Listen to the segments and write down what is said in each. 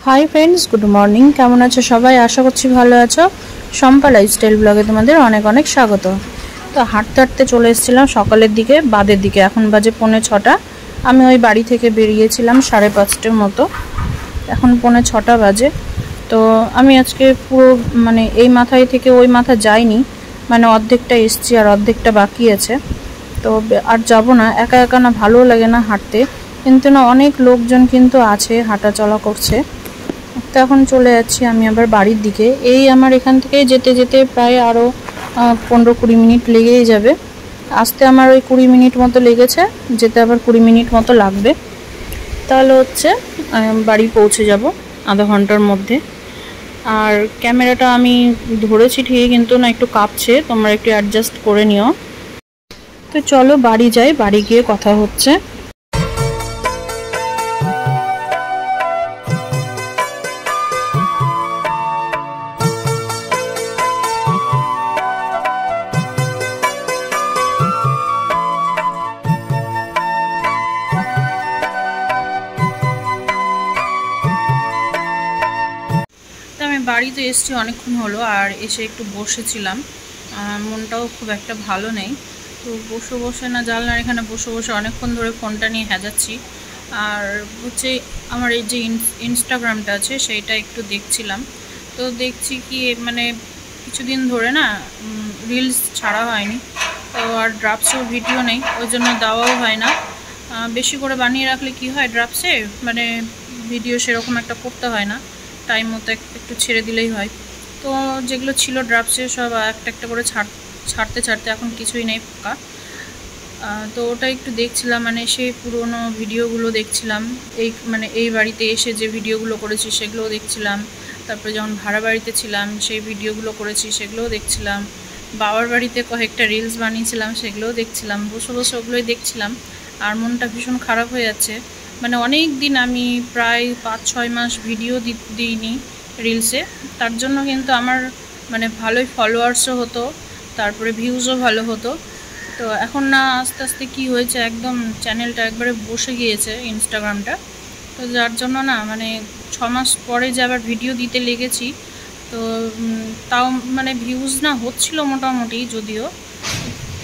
Hi friends good morning केमन आछो सबाई आशा करछि भालो आछो। शम्पा लाइफस्टाइल ब्लगे तोमादेर अनेक अनेक स्वागत। तो हाঁटते हाঁटते चले एसेछिलाम सकालेर दिके बादेर दिके एखन बाजे 5:30। आमी ओई बाड़ी थेके बेरियेछिलाम 5:30टार मतो, एखन 5:30 बाजे। तो आमी आजके पुरो माने एई माथाय थेके ओई माथा जाइनि, माने अर्धेकटा एसेछि आर अर्धेकटा बाकी आछे। तो आर जाबो ना, एका एका ना भालो लागे ना हाঁटते, किन्तु ना अनेक लोकजन किन्तु आछे हाঁटा चला करछे। तो এখন চলে যাচ্ছি আমি আবার বাড়ির দিকে। এই আমার এখান থেকে যেতে যেতে প্রায় আরো 15-20 মিনিট লেগেই যাবে। আসতে আমার ওই 20 মিনিট মতো লেগেছে, যেতে আবার 20 মিনিট মতো লাগবে। তাহলে হচ্ছে বাড়ি পৌঁছে যাব আধা ঘন্টার মধ্যে। আর ক্যামেরাটা আমি ধরেছি ঠিকই, কিন্তু না একটু কাঁপছে, তোমরা একটু অ্যাডজাস্ট করে নিও। তো চলো বাড়ি যাই, বাড়ি গিয়ে কথা হচ্ছে। বাড়িতে এসেছি অনেকক্ষণ হলো, আর এসে একটু বসেছিলাম, মনটাও খুব একটা ভালো নেই। তো বসে বসে না জানলার এখানে বসে বসে অনেকক্ষণ ধরে ফোনটা নিয়ে হ্যাজাচ্ছি। আর হচ্ছে আমার এই যে ইনস্টাগ্রামটা আছে সেইটা একটু দেখছিলাম। তো দেখছি কি মানে কিছুদিন ধরে না রিলস ছাড়া হয়নি, তো আর ড্রাফটসেও ভিডিও নেই, ওই জন্য দেওয়াও হয় না। বেশি করে বানিয়ে রাখলে কি হয়, ড্রাফটসে মানে ভিডিও সেরকম একটা করতে হয় না, টাইম মতো একটু ছেড়ে দিলেই হয়। তো যেগুলো ছিল ড্রাফটসে সব একটা একটা করে ছাড়তে ছাড়তে এখন কিছুই নেই ফাঁকা। তো ওটা একটু দেখছিলাম, মানে সেই পুরনো ভিডিওগুলো দেখছিলাম, এই বাড়িতে এসে যে ভিডিওগুলো করেছি সেগুলোও দেখছিলাম। তারপরে যখন ভাড়া বাড়িতে ছিলাম সেই ভিডিওগুলো করেছি সেগুলোও দেখছিলাম। বাবার বাড়িতে কয়েকটা রিলস বানিয়েছিলাম সেগুলোও দেখছিলাম, বসে বসে ওগুলোই দেখছিলাম। আর মনটা ভীষণ খারাপ হয়ে যাচ্ছে, মানে অনেক দিন আমি প্রায় 5-6 মাস ভিডিও দিইনি রিলসে। তার জন্য কিন্তু আমার মানে ভালোই ফলোয়ার্সও হতো, তারপরে ভিউজও ভালো হতো। তো এখন না আস্তে আস্তে কি হয়েছে, একদম চ্যানেলটা একবারে বসে গিয়েছে ইনস্টাগ্রামটা। তো যার জন্য না মানে 6 মাস পরে যে আবার ভিডিও দিতে লেগেছি, তো তাও মানে ভিউজ না হচ্ছিল মোটামুটি যদিও।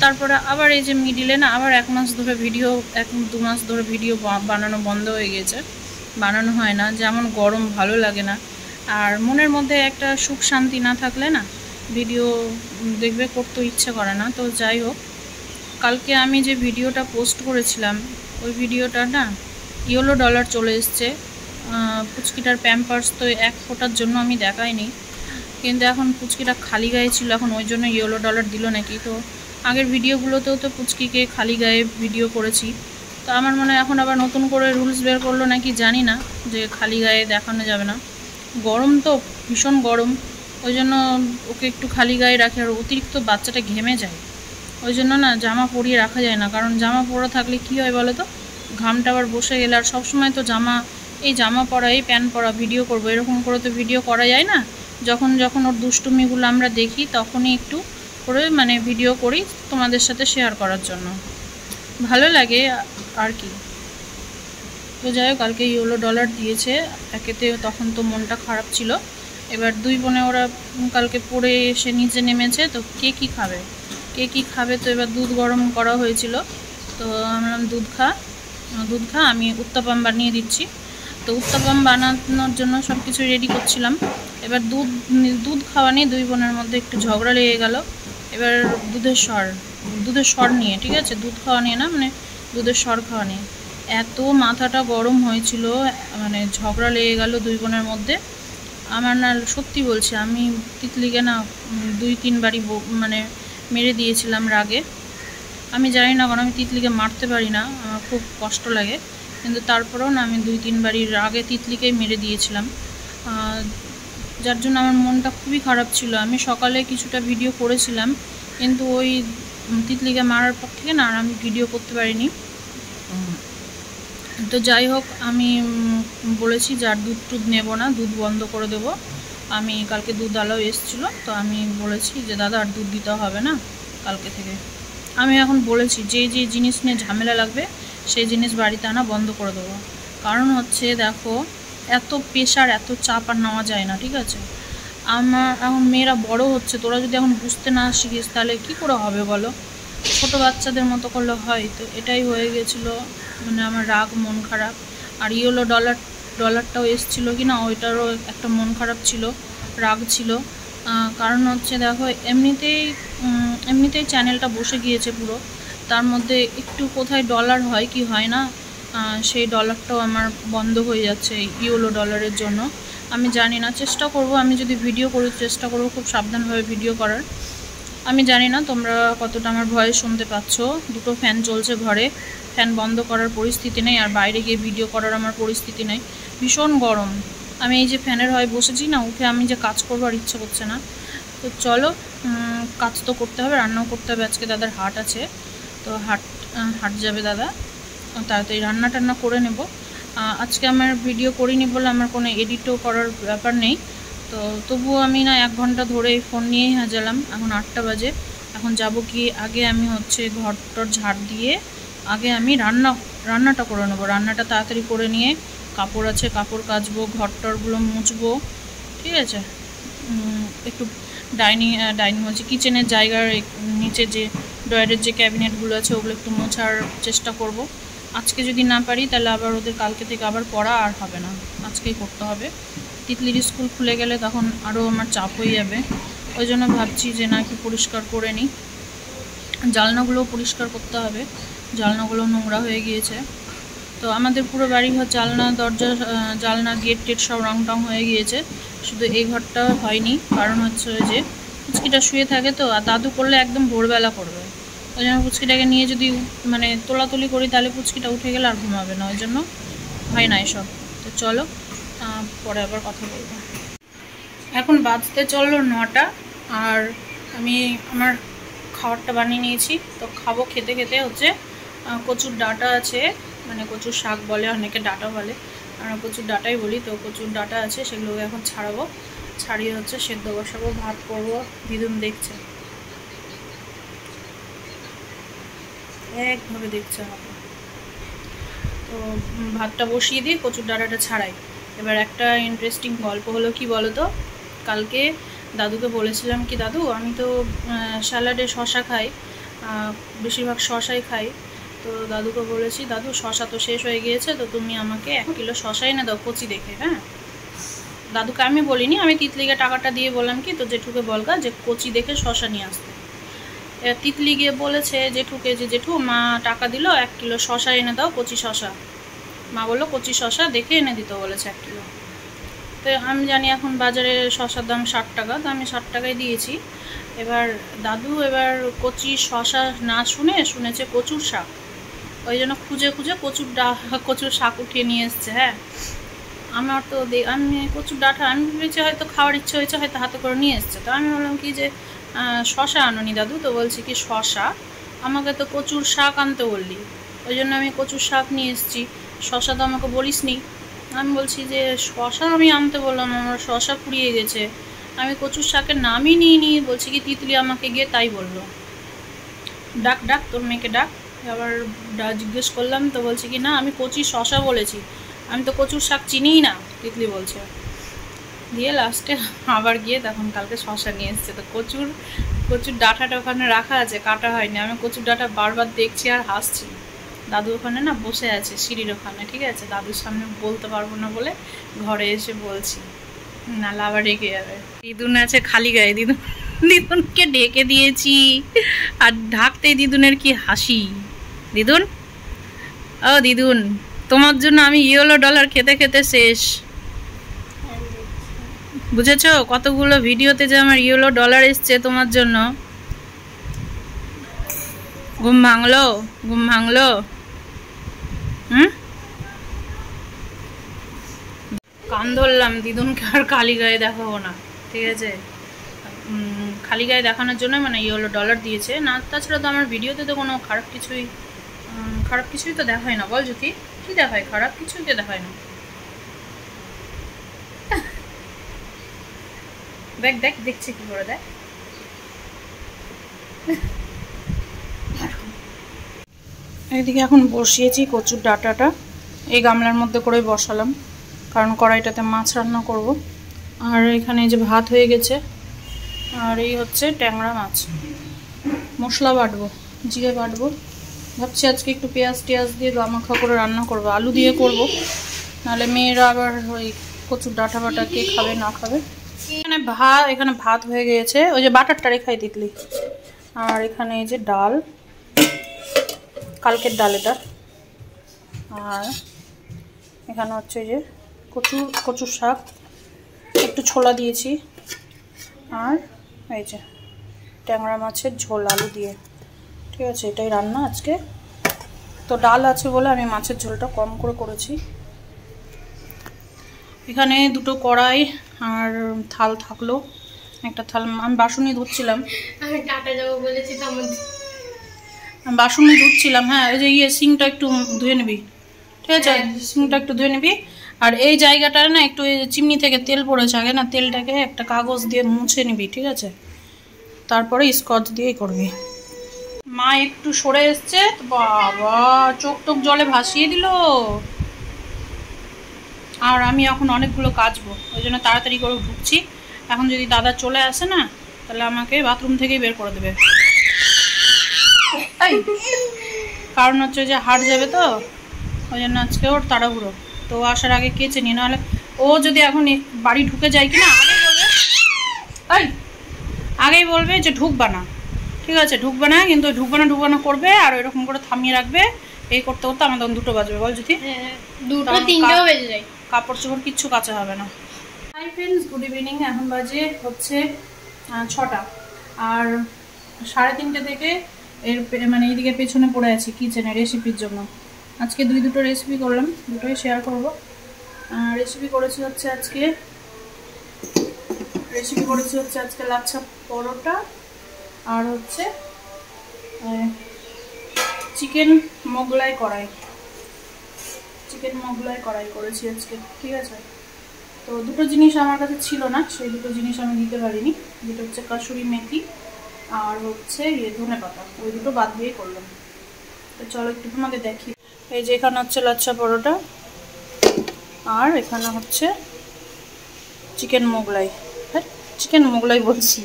তারপরে আবার এই যে মিডিলে না আবার 1 মাস ধরে ভিডিও 1-2 মাস ধরে ভিডিও বানানো বন্ধ হয়ে গেছে, বানানো হয় না। যেমন গরম ভালো লাগে না, আর মনের মধ্যে একটা সুখ শান্তি না থাকলে না ভিডিও দেখবে করতে ইচ্ছে করে না। তো যাই হোক, কালকে আমি যে ভিডিওটা পোস্ট করেছিলাম ওই ভিডিওটা না $, চলে এসছে। পুচকিটার প্যাম্পার্স তো 1 ফোঁটার জন্য আমি দেখাইনি, কিন্তু এখন পুচকিটা খালি গায়ে ছিল, এখন ওই জন্য $, দিল নাকি। তো আগের ভিডিওগুলোতেও তো পুচকিকে খালি গায়ে ভিডিও করেছি, তো আমার মনে হয় এখন আবার নতুন করে রুলস বের করলো নাকি জানি না, যে খালি গায়ে দেখানো যাবে না। গরম তো ভীষণ গরম, ওই জন্য ওকে একটু খালি গায়ে রাখে। আর অতিরিক্ত বাচ্চাটা ঘেমে যায়, ওই জন্য না জামা পরিয়ে রাখা যায় না, কারণ জামা পরা থাকলে কি হয় বলো তো, ঘামটা আবার বসে গেলে। আর সবসময় তো জামা পরা এই প্যান্ট পরা ভিডিও করবো এরকম করে তো ভিডিও করা যায় না। যখন যখন ওর দুষ্টুমিগুলো আমরা দেখি তখনই একটু করে মানে ভিডিও করি তোমাদের সাথে শেয়ার করার জন্য, ভালো লাগে আর কি। তো যাই হোক, কালকে $, দিয়েছে একেতে, তখন তো মনটা খারাপ ছিল। এবার 2 বোনে ওরা কালকে পড়ে এসে নিচে নেমেছে, তো কে কী খাবে, তো এবার দুধ গরম করা হয়েছিল। তো আমরা দুধ খা, আমি উত্তাপাম বানিয়ে দিচ্ছি। তো উত্তাপাম বানানোর জন্য সব কিছু রেডি করছিলাম। এবার দুধ খাওয়া নিয়ে 2 বোনের মধ্যে একটু ঝগড়া লেগে গেল। এবার দুধের স্বর নিয়ে, ঠিক আছে, দুধ খাওয়া নিয়ে না, মানে দুধের স্বর খাওয়া নিয়ে এত মাথাটা গরম হয়েছিল, মানে ঝগড়া লেগে গেল 2 বোনের মধ্যে। আমার না সত্যি বলছি, আমি তিতলিকে না 2-3 বারই মানে মেরে দিয়েছিলাম রাগে। আমি জানি না কারণ আমি তিতলিকে মারতে পারি না, আমার খুব কষ্ট লাগে, কিন্তু তারপরেও না আমি 2-3 বারই রাগে তিতলিকেই মেরে দিয়েছিলাম। যার জন্য আমার মনটা খুবই খারাপ ছিল। আমি সকালে কিছুটা ভিডিও করেছিলাম, কিন্তু ওই তিতলিকে মারার পর থেকে না আর আমি ভিডিও করতে পারিনি। তো যাই হোক, আমি বলেছি যে আর দুধ নেব না, দুধ বন্ধ করে দেব। আমি কালকে দুধওয়ালাও এসেছিলো, তো আমি বলেছি যে দাদা আর দুধ দিতে হবে না কালকে থেকে। আমি এখন বলেছি যে জিনিস নিয়ে ঝামেলা লাগবে সেই জিনিস বাড়িতে আনা বন্ধ করে দেবো। কারণ হচ্ছে দেখো, এত প্রেশার এত চাপ আর নেওয়া যায় না, ঠিক আছে? আমার এখন মেয়েরা বড় হচ্ছে, তোরা যদি এখন বুঝতে না শিখিস তাহলে কি করে হবে বলো? ছোটো বাচ্চাদের মতো করলে হয়? তো এটাই হয়ে গেছিলো, মানে আমার রাগ মন খারাপ। আর ইয়েলো ডলারটাও এসছিলো কি না, ওইটারও একটা মন খারাপ ছিল, রাগ ছিল। কারণ হচ্ছে দেখো এমনিতেই চ্যানেলটা বসে গিয়েছে পুরো, তার মধ্যে একটু কোথায় ডলার হয় কি হয় না, সেই ডলারটাও আমার বন্ধ হয়ে যাচ্ছে ইয়েলো ডলারের জন্য। আমি জানি না, চেষ্টা করব, আমি যদি ভিডিও করি চেষ্টা করব খুব সাবধানভাবে ভিডিও করার। আমি জানি না তোমরা কতটা আমার ভয়েস শুনতে পাচ্ছ। দুটো ফ্যান চলছে ঘরে, ফ্যান বন্ধ করার পরিস্থিতি নেই, আর বাইরে গিয়ে ভিডিও করার আমার পরিস্থিতি নেই, ভীষণ গরম। আমি এই যে ফ্যানের হয়ে বসেছি না, উঠে আমি যে কাজ করবো আর ইচ্ছে করছে না। তো চলো, কাজ তো করতে হবে, রান্নাও করতে হবে, আজকে দাদার হাট আছে, তো হাট যাবে দাদা, তাড়াতাড়ি রান্না টান্না করে নেব। আজকে আমার ভিডিও করিনি বলে আমার কোনো এডিটও করার ব্যাপার নেই, তো তবুও আমি না 1 ঘন্টা ধরে এই ফোন নিয়েই হাজালাম। এখন 8টা বাজে, এখন যাব কি আগে আমি হচ্ছে ঘরটর ঝাড় দিয়ে আগে আমি রান্নাটা করে নেবো। রান্নাটা তাড়াতাড়ি করে নিয়ে কাপড় আছে কাপড় কাচবো, ঘরটরগুলো মুছবো, ঠিক আছে? একটু ডাইনিং বলছি কিচেনের জায়গার নিচে যে ড্রয়ারের যে ক্যাবিনেটগুলো আছে ওগুলো একটু মোছার চেষ্টা করব। আজকে যদি না পারি তাহলে আবার ওদের কালকে থেকে আবার পড়া আর হবে না, আজকেই করতে হবে। তিতলির স্কুল খুলে গেলে তখন আরও আমার চাপ হয়ে যাবে, ওই জন্য ভাবছি যে না কি পরিষ্কার করে নিই। জানলাগুলোও পরিষ্কার করতে হবে, জানলাগুলো নোংরা হয়ে গিয়েছে। তো আমাদের পুরো বাড়িঘর জানলা দরজা জানলা গেট টেট সব রং টং হয়ে গিয়েছে, শুধু এই ঘরটা হয়নি। কারণ হচ্ছে যে পুচকিটা শুয়ে থাকে তো, আর দাদু করলে একদম ভোরবেলা করবে, ওই জন্য পুচকিটাকে নিয়ে যদি মানে তোলাতুলি করি তাহলে পুচকিটা উঠে গেলে আর ঘুমাবে না, ওই জন্য হয় না এসব। তো চলো পরে আবার কথা বলবো। এখন বাজতে চললো 9টা, আর আমি আমার খাবারটা বানিয়ে নিয়েছি, তো খাবো। খেতে খেতে হচ্ছে কচুর ডাঁটা আছে, মানে কচুর শাক বলে, অনেকে ডাঁটা বলে, আমরা কচুর ডাঁটাই বলি। তো কচুর ডাঁটা আছে, সেগুলোকে এখন ছাড়াবো, ছাড়িয়ে হচ্ছে সেদ্ধ বসাবো, ভাত করবো। দিদুন দেখছে, একভাবে দেখছে আমাকে। তো ভাতটা বসিয়ে দিয়ে কচুর ডাঁটাটা ছাড়াই। এবার একটা ইন্টারেস্টিং গল্প হলো, কি বলো তো, কালকে দাদুকে বলেছিলাম কি, দাদু আমি তো স্যালাডে শশা খাই, বেশিরভাগ শশাই খাই। তো দাদুকে বলেছি, দাদু শশা তো শেষ হয়ে গিয়েছে, তো তুমি আমাকে 1 কিলো শশা এনে দাও কচি দেখে। হ্যাঁ, দাদুকে আমি বলিনি, আমি তিতলিকে টাকাটা দিয়ে বললাম কি, তো জেঠুকে বলগা যে কচি দেখে শশা নিয়ে আসতে। তিতলি গিয়ে বলেছে জেঠুকে যে জেঠু মা টাকা দিল 1 কিলো শশা এনে দাও, কচি শশা। মা বললো কচি শশা দেখে এনে দিতে বলেছে 1 কিলো। তো আমি জানি এখন বাজারে শশার দাম 60 টাকা, তো আমি 60 টাকায় দিয়েছি। এবার দাদু কচি শশা না শুনেছে কচুর শাক, ওই জন্য খুঁজে খুঁজে কচুর শাক উঠিয়ে নিয়ে এসছে। হ্যাঁ, আমার তো আমি কচুর ডাঁটা আমি ভেবেছি হয়তো খাওয়ার ইচ্ছে হয়েছে, হয়তো হাতে করে নিয়ে এসছে। তো আমি বললাম কি যে শশা আনোনি দাদু? তো বলছি কি শশা, আমাকে তো কচুর শাক আনতে বললি, ওই জন্য আমি কচুর শাক নিয়ে এসেছি, শশা তো আমাকে বলিস নি। আমি বলছি যে শশা আমি আনতে বললাম, আমার শশা পুড়িয়ে গেছে, আমি কচুর শাকের নামই নিইনি। বলছি কি তিতলি আমাকে গিয়ে তাই বললো, ডাক তোর মেয়েকে ডাক। আবার জিজ্ঞেস করলাম, তো বলছি কি না আমি কচি শশা বলেছি, আমি তো কচুর শাক চিনিই না, তিতলি বলছে। দিয়ে লাস্টে আবার গিয়ে তখন কালকে শশা নিয়ে এসছে। তো কচুর ডাঁটাটা ওখানে রাখা আছে, কাটা হয়নি। আমি কচুর ডাঁটা বারবার দেখছি আর হাসছি। দাদু ওখানে না বসে আছে সিঁড়ির ওখানে, ঠিক আছে? দাদুর সামনে বলতে পারবো না বলে ঘরে এসে বলছি, নাহলে আবার রেগে যাবে। দিদুন আছে খালি গায়ে, দিদুনকে ঢেকে দিয়েছি, আর ঢাকতেই দিদুনের কি হাসি। দিদুন, ও দিদুন, তোমার জন্য আমি ইয়েলো ডলার খেতে খেতে শেষ, বুঝেছো? কতগুলো ভিডিওতে যে আমার ইয়েলো ডলার এসছে তোমার জন্য। ঘুম ভাঙলো? কান ধরলাম, দিদুনকে আর খালি গায়ে দেখাবো না, ঠিক আছে? খালি গায়ে দেখানোর জন্য মানে ইয়েলো ডলার দিয়েছে না, তাছাড়া তো আমার ভিডিওতে তো কোনো খারাপ কিছুই তো দেখায় না। বল জ্যোতি, কি দেখায়? খারাপ কিছুই তো দেখায় না। দেখ দেখছে কি করে, দেখ। এইদিকে এখন বসিয়েছি কচুর ডাঁটাটা, এই গামলার মধ্যে করে বসালাম, কারণ কড়াইটাতে মাছ রান্না করব। আর এখানে যে ভাত হয়ে গেছে, আর এই হচ্ছে ট্যাংরা মাছ। মশলা বাটবো, জিরে বাটবো, ভাবছি আজকে একটু পেঁয়াজ টেয়াজ দিয়ে গামাখা করে রান্না করব, আলু দিয়ে করব, নাহলে মেয়েরা আবার ওই কচুর ডাঁটা বাটা কে খাবে না খাবে। এখানে ভাত হয়ে গিয়েছে, ওই যে বাটারটা রেখাই দিতলি। আর এখানে এই যে ডাল, কালকের ডাল এটা। আর এখানে হচ্ছে এই যে কচুর শাক, একটু ছোলা দিয়েছি। আর এই যে ট্যাংরা মাছের ঝোল আলু দিয়ে, ঠিক আছে, এটাই রান্না আজকে। তো ডাল আছে বলে আমি মাছের ঝোলটা কম করে করেছি। এখানে দুটো কড়াই আর থাল থাকলো, একটা থাল আমি বাসনই ধুচ্ছিলাম, বাসনই ধুচ্ছিলাম। হ্যাঁ, ওই যে সিংটা একটু ধুয়ে নিবি, ঠিক আছে, সিংটা একটু ধুয়ে নিবি। আর এই জায়গাটায় না একটু চিমনি থেকে তেল পড়েছে, আগে না তেলটাকে একটা কাগজ দিয়ে মুছে নিবি, ঠিক আছে, তারপরে স্কচ দিয়েই করবি। মা একটু সরে এসছে, বাবা চোখ টোক জলে ভাসিয়ে দিল। আর আমি এখন অনেকগুলো কাচবো, ওই জন্য তাড়াতাড়ি করে ঢুকছি। এখন যদি দাদা চলে আসে না, তাহলে আমাকে বাথরুম থেকেই বের করে দেবে। তাই কারণ হচ্ছে যে হাট যাবে, তো ওই জন্য আজকে ওর তাড়াহুড়ো। তো আসার আগে কেচে নি, নাহলে ও যদি এখন বাড়ি ঢুকে যায় কিনা আগেই বলবে যে ঢুকবা না, ঠিক আছে, ঢুকবে না, কিন্তু ঢুকবে না করবে, আর এরকম করে থামিয়ে রাখবে। এই করতে করতে আমাদের 2টো বাজবে, বল যদি 2-3ও বেজে যায়, কাপড় চোপড় কিচ্ছু কাচা হবে না। Hi friends, good evening. এখন বাজে হচ্ছে 6টা, আর 3:30 থেকে মানে এইদিকে পেছনে পড়ে আছি কিচেনে রেসিপির জন্য। আজকে দুটো রেসিপি করলাম, দুটোই শেয়ার করবো। রেসিপি করেছি হচ্ছে আজকে লাচ্ছা পরোটা, আর হচ্ছে চিকেন মোগলাই কড়াই করেছি আজকে, ঠিক আছে। তো দুটো জিনিস আমার কাছে ছিল না, সেই দুটো জিনিস আমি দিতে পারিনি, যেটা হচ্ছে কাসুরি মেথি আর হচ্ছে ধনে পাতা, ওই দুটো বাদ দিয়েই করলাম। তো চলো একটু তোমাকে দেখি। এই যে এখানে হচ্ছে লাচ্ছা পরোটা, আর এখানে হচ্ছে চিকেন মোগলাই বলছি,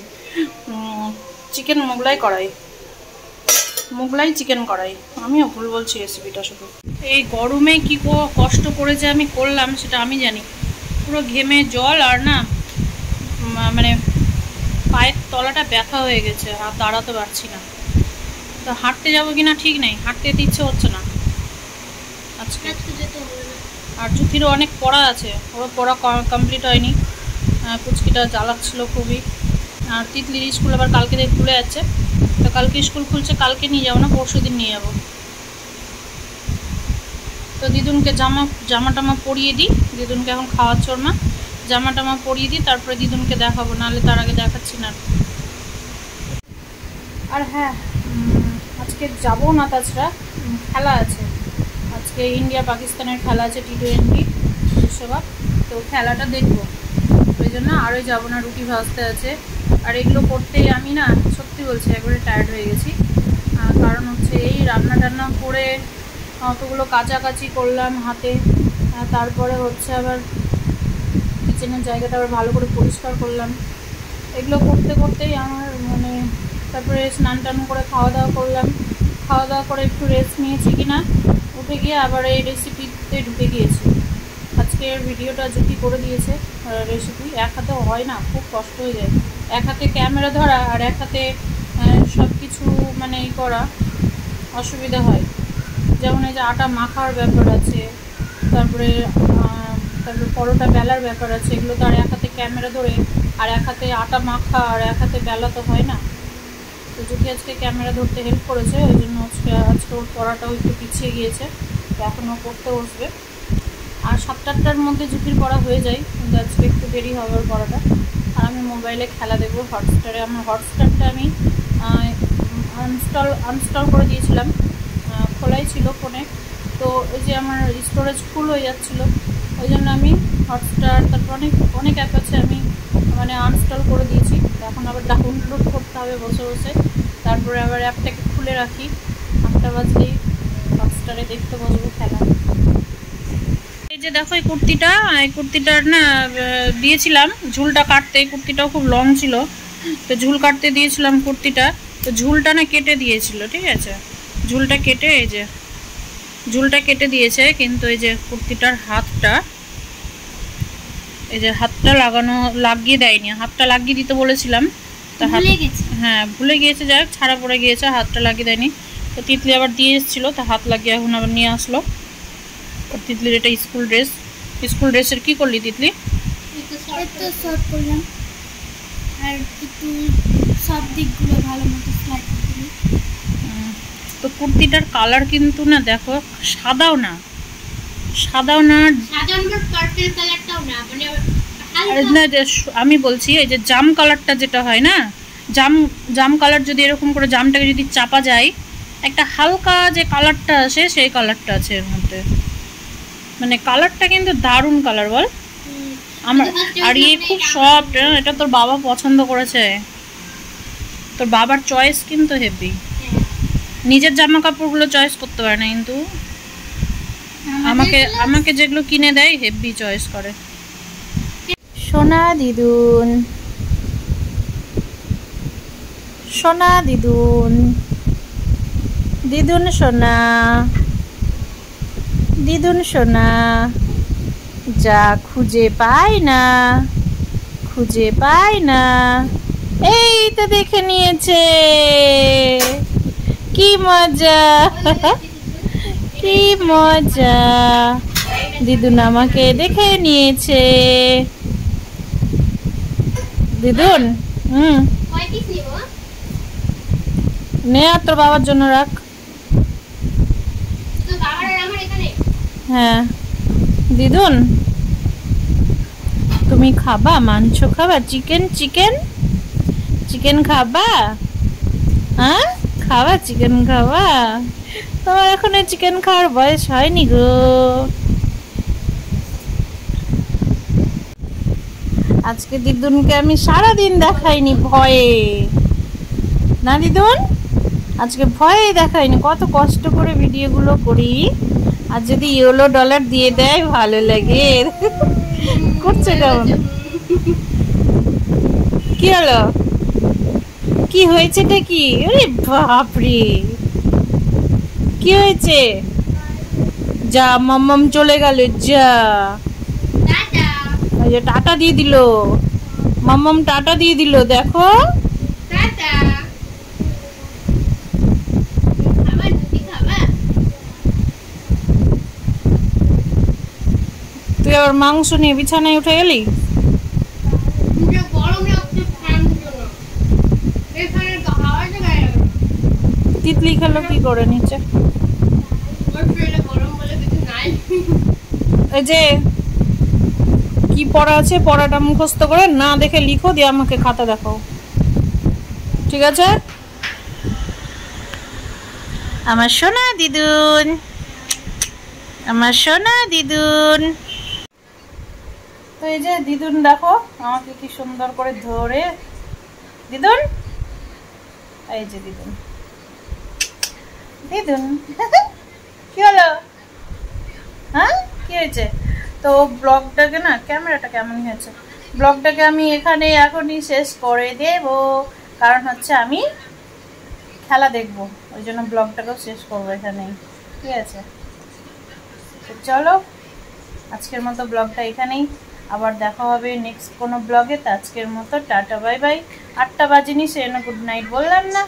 চিকেন মোগলাই কড়াই, মোগলাই চিকেন কড়াই। আমিও ভুল বলছি রেসিপিটা শুধু। এই গরমে কি কষ্ট করে যে আমি করলাম সেটা আমি জানি, পুরো ঘেমে জল, আর না মানে পায়ের তলাটা ব্যথা হয়ে গেছে, আর দাঁড়াতে পারছি না। তো হাঁটতে যাবো কিনা ঠিক নেই, হাঁটতে যেতে ইচ্ছে হচ্ছে না আজকে। আর জুথিরও অনেক পড়া আছে, ওরও পড়া কমপ্লিট হয়নি, পুচকিটা জ্বালাচ্ছিল খুবই। আর তিতলির স্কুল আবার কালকে থেকে খুলে যাচ্ছে, তো কালকে স্কুল খুলছে, কালকে নিয়ে যাবো না, পরশুদিন নিয়ে যাবো। তো দিদুনকে জামা টামা পরিয়ে দিই, দিদুনকে এখন খাওয়াচ্ছে ওর মা, জামা টামা পরিয়ে দিই, তারপরে দিদুনকে দেখাবো, নাহলে তার আগে দেখাচ্ছি না। আর হ্যাঁ, আজকে যাবো না, তাছাড়া খেলা আছে আজকে, ইন্ডিয়া পাকিস্তানের খেলা আছে, T20 বিশ্বকাপ, তো খেলাটা দেখবো, ওই জন্য আরও যাবো না। রুটি ভাজতে আছে, আর এগুলো করতেই আমি না সত্যি বলছি একবারে টায়ার্ড হয়ে গেছি। কারণ হচ্ছে এই রান্না টান্না করে অতগুলো কাচাকাচি করলাম হাতে, তারপরে হচ্ছে আবার কিচেনের জায়গাটা আবার ভালো করে পরিষ্কার করলাম, এগুলো করতে করতেই আমার মানে, তারপরে স্নান টান করে খাওয়া দাওয়া করলাম, খাওয়া দাওয়া করে একটু রেস্ট নিয়েছি কিনা, উঠে গিয়ে আবার এই রেসিপিতে ঢুকে গিয়েছি। আজকের ভিডিওটা যদি করে দিয়েছে রেসিপি, এক হাতে হয় না, খুব কষ্ট হয়ে যায়, এক হাতে ক্যামেরা ধরা আর এক হাতে সব কিছু মানে করা অসুবিধা হয়। যেমন এই যে আটা মাখার ব্যাপার আছে, তারপরে পরোটা বেলার ব্যাপার আছে, এগুলো তো আর এক হাতে ক্যামেরা ধরে আর এক হাতে আটা মাখা আর এক হাতে বেলা তো হয় না। তো যদি আজকে ক্যামেরা ধরতে হেল্প করেছে, ওই জন্য আজকে ওর পড়াটাও একটু পিছিয়ে গিয়েছে, এখনও পড়তে বসবে। আর 7-8টার মধ্যে জুতির পড়া হয়ে যায়, কিন্তু আজকে একটু দেরি হবে ওর পড়াটা। আর আমি মোবাইলে খেলা দেখবো হটস্টারে, আমার হটস্টারটা আমি আনস্টল করে দিয়েছিলাম, খোলাই ছিল ফোনে, তো ওই যে আমার স্টোরেজ ফুল হয়ে যাচ্ছিলো, ওই জন্য আমি হটস্টার, তারপর অনেক অ্যাপ আছে আমি মানে আনস্টল করে দিয়েছি। এখন আবার ডাউনলোড করতে হবে বসে বসে, তারপরে আবার অ্যাপটাকে খুলে রাখি, 8টা বাজলেই হটস্টারে দেখতে বসবো খেলা। এই যে দেখো এই কুর্তিটার না দিয়েছিলাম ঝুলটা কাটতে। কুর্তিটাও খুব লং ছিল, তো ঝুল কাটতে দিয়েছিলাম কুর্তিটা, তো ঝুলটা না কেটে দিয়েছিল। ঠিক আছে, ঝুলটা কেটে এই যে ঝুলটা কেটে দিয়েছে, কিন্তু এই যে কুর্তিটার হাতটা, এই যে হাতটা লাগিয়ে দেয়নি। হাতটা লাগিয়ে দিতে বলেছিলাম, তা হ্যাঁ ভুলে গিয়েছে, যাই হোক ছাড়া পড়ে গিয়েছে, হাতটা লাগিয়ে দেয়নি। তো তিতলি আবার দিয়ে এসেছিলো, তো হাত লাগিয়ে এখন আবার নিয়ে আসলো। তিতলির এটা স্কুল ড্রেসের কি করলি তিতলি? তো কুর্তিটার কালার কিন্তু না দেখো সাদাও না আমি বলছি এই যে জাম কালারটা যেটা হয় না, জাম কালার, যদি এরকম করে জামটাকে যদি চাপা যায়, একটা হালকা যে কালারটা আসে সেই কালারটা আছে এর মধ্যে। মানে কালারটা কিন্তু দারুণ কালার বল আমার। আর এই খুব সফট, এটা তোর বাবা পছন্দ করেছে। তোর বাবার চয়েস কিন্তু হেভি। নিজের জামা কাপড়গুলো চয়েস করতে পারে না, কিন্তু আমাকে যেগুলো কিনে দেয় হেভি চয়েস করে। সোনা দিদুন, সোনা দিদুন, দিদুন সোনা, দিদুন সোনা, যা খুঁজে পাই না, খুঁজে পাই না, এই তো দেখে নিয়েছে। কি মজা, কি মজা, দিদুন আমাকে দেখে নিয়েছে। দিদুন নে, আর তোর বাবার জন্য রাখ। হ্যাঁ দিদুন, তুমি খাবা মাংস, খাবা চিকেন, চিকেন চিকেন খাবা? হ্যাঁ খাবা, চিকেন খাবা? তোমার এখন চিকেন খাওয়ার বয়স হয়নি গো। আজকে দিদুনকে আমি সারাদিন দেখাইনি ভয়ে, না দিদুন? আজকে ভয়ে দেখাইনি, কত কষ্ট করে ভিডিওগুলো করি। আর যদি ইয়েলো ডলার দিয়ে দেয় ভালো লাগে। করছে কেমন? কি হলো, কি হয়েছে? এটা কি? আরে বাপরে, কি হয়েছে? যা মাম্মাম চলে গেল, যা টাটা দিয়ে দিল, মাম্মাম টাটা দিয়ে দিল। দেখো তুই আবার মাংস নিয়ে বিছানায় উঠে গেলি। তিতলি খেলো কি করে নিচে? এই যে কি পড়া আছে, পড়াটা মুখস্থ করে না দেখে লিখো, দিয়ে আমাকে খাতা দেখাও, ঠিক আছে? আমার সোনা দিদুন, আমার সোনা দিদুন। তো এই যে দিদুন দেখো আমাকে কি সুন্দর করে ধরে, দিদুন এই যে দিদুন, দিদুন কি হলো? হ্যাঁ কি হয়েছে? তো ব্লগটাকে না, ক্যামেরাটা কেমন হয়েছে, ব্লগটাকে আমি এখানে এখনই শেষ করে দেব, কারণ হচ্ছে আমি খেলা দেখবো, ওই জন্য ব্লগটাকেও শেষ করবো এখানেই, ঠিক আছে? তো চলো আজকের মতো ব্লগটা এখানেই, আবার দেখা হবে নেক্সট কোনো ব্লগে। তো আজকের মতো টাটা বাই বাই। 8টা বাজেনি, সে গুড নাইট বললাম না?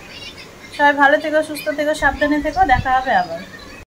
সবাই ভালো থেকো, সুস্থ থেকো, সাবধানে থেকো, দেখা হবে আবার।